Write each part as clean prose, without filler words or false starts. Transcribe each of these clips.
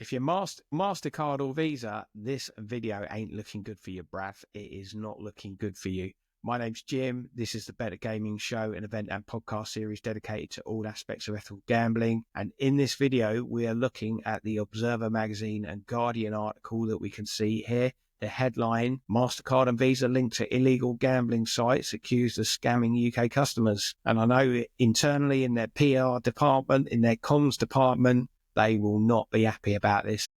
If you're Mastercard or Visa, this video ain't looking good for you, brav. It is not looking good for you. My name's Jim. This is the Better Gaming Show, an event and podcast series dedicated to all aspects of ethical gambling. And in this video, we are looking at the Observer magazine and Guardian article that we can see here. The headline, Mastercard and Visa linked to illegal gambling sites accused of scamming UK customers. And I know internally in their PR department, in their comms department, they will not be happy about this.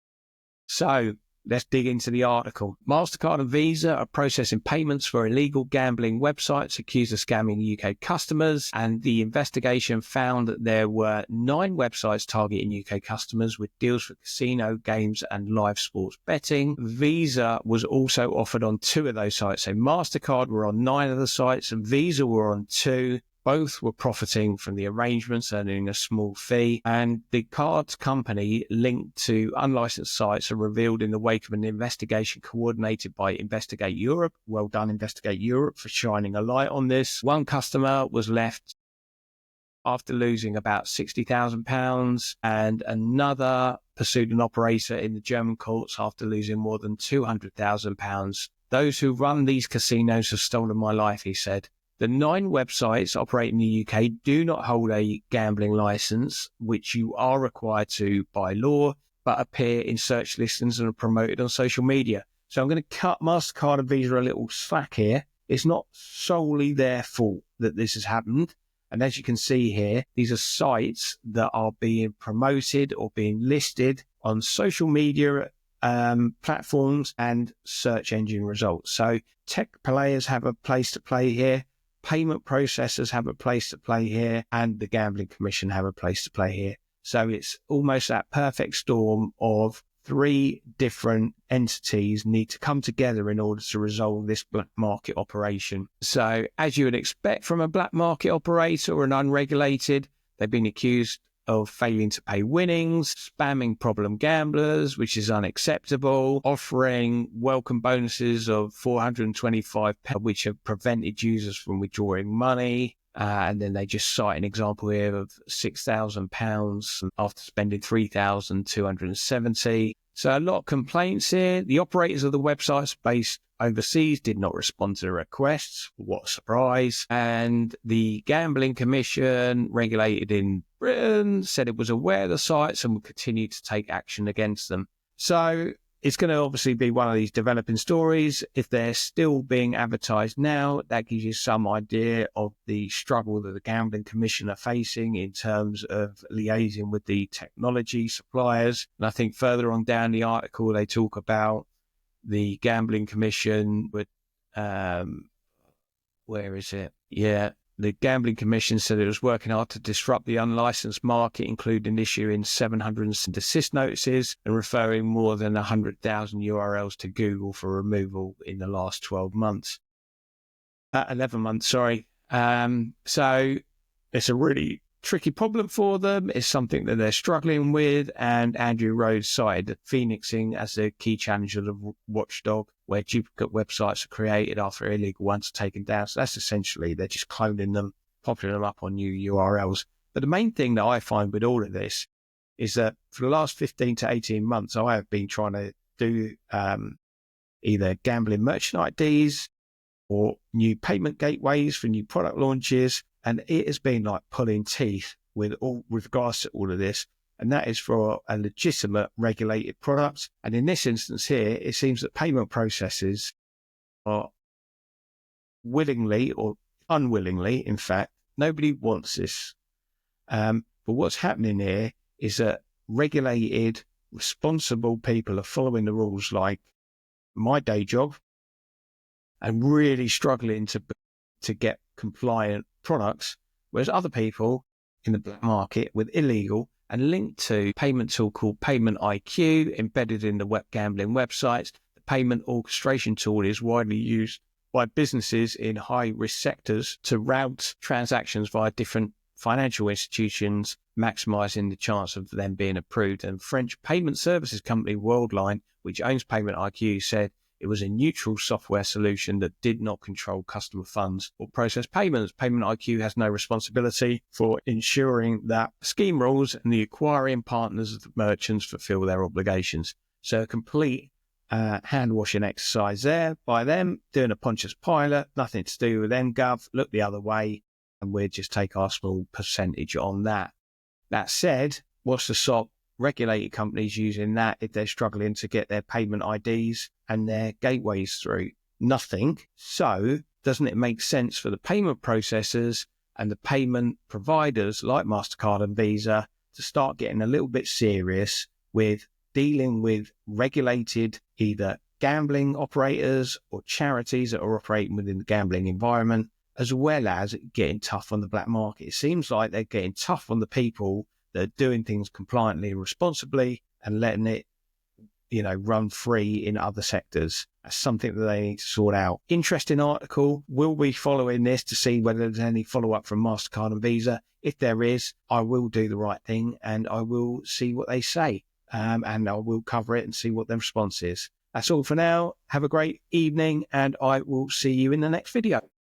So let's dig into the article. Mastercard and Visa are processing payments for illegal gambling websites accused of scamming UK customers. And the investigation found that there were 9 websites targeting UK customers with deals for casino, games and live sports betting. Visa was also offered on 2 of those sites. So Mastercard were on 9 of the sites and Visa were on 2. Both were profiting from the arrangements, earning a small fee, and the cards company linked to unlicensed sites are revealed in the wake of an investigation coordinated by Investigate Europe. Well done, Investigate Europe, for shining a light on this. One customer was left after losing about £60,000, and another pursued an operator in the German courts after losing more than £200,000. Those who run these casinos have stolen my life, he said. The 9 websites operating in the UK do not hold a gambling license, which you are required to by law, but appear in search listings and are promoted on social media. So I'm going to cut Mastercard and Visa a little slack here. It's not solely their fault that this has happened. And as you can see here, these are sites that are being promoted or being listed on social media platforms and search engine results. So tech players have a place to play here. Payment processors have a place to play here, and the Gambling Commission have a place to play here. So it's almost that perfect storm of 3 different entities need to come together in order to resolve this black market operation. So as you would expect from a black market operator or an unregulated, they've been accused of failing to pay winnings, spamming problem gamblers, which is unacceptable, offering welcome bonuses of £425, which have prevented users from withdrawing money. And then they just cite an example here of £6,000 after spending £3,270. So a lot of complaints here. The operators of the websites based overseas did not respond to the requests. What a surprise. And the Gambling Commission, regulated in Britain, said it was aware of the sites and would continue to take action against them. So it's going to obviously be one of these developing stories. If they're still being advertised now, that gives you some idea of the struggle that the Gambling Commission are facing in terms of liaising with the technology suppliers. And I think further on down the article, they talk about the Gambling Commission with, where is it? Yeah. The Gambling Commission said it was working hard to disrupt the unlicensed market, including issuing 700 desist notices and referring more than 100,000 URLs to Google for removal in the last 11 months, sorry. So it's a really tricky problem for them. It's something that they're struggling with. And Andrew Rhodes cited phoenixing as a key challenge of the watchdog, where duplicate websites are created after illegal ones are taken down. So that's essentially, they're just cloning them, popping them up on new URLs. But the main thing that I find with all of this is that for the last 15 to 18 months, I have been trying to do either gambling merchant IDs or new payment gateways for new product launches. And it has been like pulling teeth with regards to all of this. And that is for a legitimate regulated product. And in this instance here, it seems that payment processors are willingly or unwillingly, in fact, nobody wants this. But what's happening here is that regulated, responsible people are following the rules, like my day job, and really struggling to get compliant products, whereas other people in the black market with illegal and linked to payment tool called Payment IQ embedded in the web gambling websites. The payment orchestration tool is widely used by businesses in high risk sectors to route transactions via different financial institutions, maximizing the chance of them being approved. And French payment services company Worldline, which owns Payment IQ, said It was a neutral software solution that did not control customer funds or process payments. Payment IQ has no responsibility for ensuring that scheme rules and the acquiring partners of the merchants fulfill their obligations. So a complete hand-washing exercise there by them, doing a Pontius Pilate, nothing to do with them, Gov, look the other way, and we'll just take our small percentage on that. That said, what's to stop regulated companies using that if they're struggling to get their payment IDs and their gateways through? Nothing. So doesn't it make sense for the payment processors and the payment providers like Mastercard and Visa to start getting a little bit serious with dealing with regulated either gambling operators or charities that are operating within the gambling environment, as well as getting tough on the black market? It seems like they're getting tough on the people that are doing things compliantly and responsibly and letting it, run free in other sectors. That's something that they need to sort out. Interesting article. We'll be following this to see whether there's any follow-up from Mastercard and Visa. If there is, I will do the right thing and I will see what they say. And I will cover it and see what their response is. That's all for now. Have a great evening and I will see you in the next video.